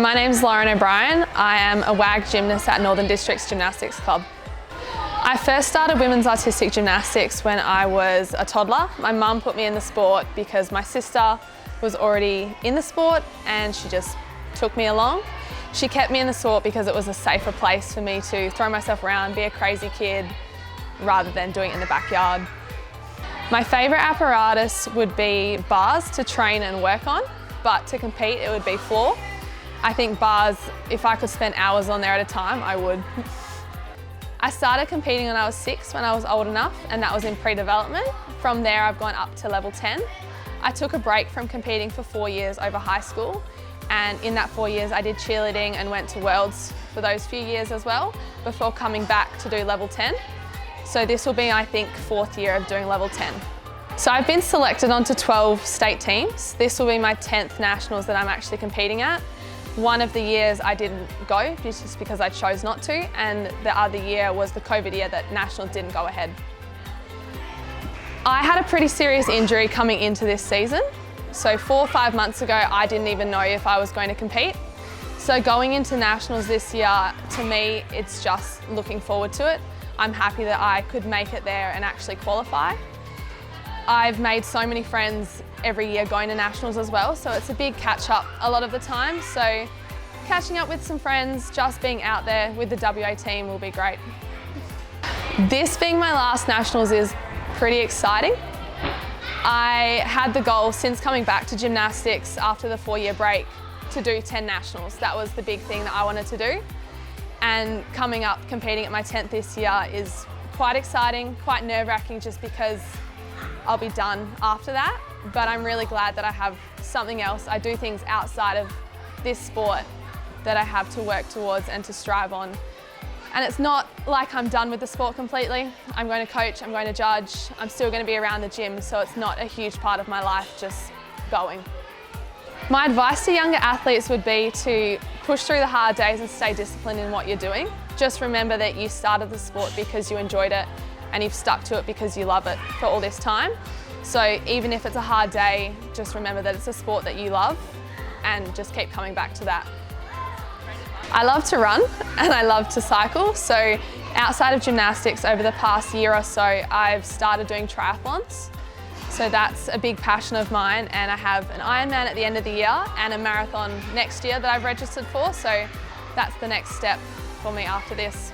My name's Lauren O'Brien. I am a WAG gymnast at Northern Districts Gymnastics Club. I first started women's artistic gymnastics when I was a toddler. My mum put me in the sport because my sister was already in the sport and she just took me along. She kept me in the sport because it was a safer place for me to throw myself around, be a crazy kid, rather than doing it in the backyard. My favourite apparatus would be bars to train and work on, but to compete it would be floor. I think bars, if I could spend hours on there at a time, I would. I started competing when I was 6 when I was old enough, and that was in pre-development. From there I've gone up to level 10. I took a break from competing for 4 years over high school, and in that 4 years I did cheerleading and went to Worlds for those few years as well, before coming back to do level 10. So this will be, I think, 4th year of doing level 10. So I've been selected onto 12 state teams. This will be my 10th nationals that I'm actually competing at. One of the years I didn't go just because I chose not to, and the other year was the COVID year that nationals didn't go ahead. I had a pretty serious injury coming into this season. So 4 or 5 months ago, I didn't even know if I was going to compete. So going into nationals this year, to me, it's just looking forward to it. I'm happy that I could make it there and actually qualify. I've made so many friends every year going to nationals as well, so it's a big catch up a lot of the time. So catching up with some friends, just being out there with the WA team will be great. This being my last nationals is pretty exciting. I had the goal since coming back to gymnastics after the 4-year break to do 10 nationals. That was the big thing that I wanted to do. And coming up, competing at my 10th this year is quite exciting, quite nerve-wracking just because I'll be done after that. But I'm really glad that I have something else. I do things outside of this sport that I have to work towards and to strive on. And it's not like I'm done with the sport completely. I'm going to coach, I'm going to judge, I'm still going to be around the gym, so it's not a huge part of my life just going. My advice to younger athletes would be to push through the hard days and stay disciplined in what you're doing. Just remember that you started the sport because you enjoyed it and you've stuck to it because you love it for all this time. So even if it's a hard day, just remember that it's a sport that you love and just keep coming back to that. I love to run and I love to cycle. So outside of gymnastics, over the past year or so, I've started doing triathlons. So that's a big passion of mine, and I have an Ironman at the end of the year and a marathon next year that I've registered for. So that's the next step for me after this.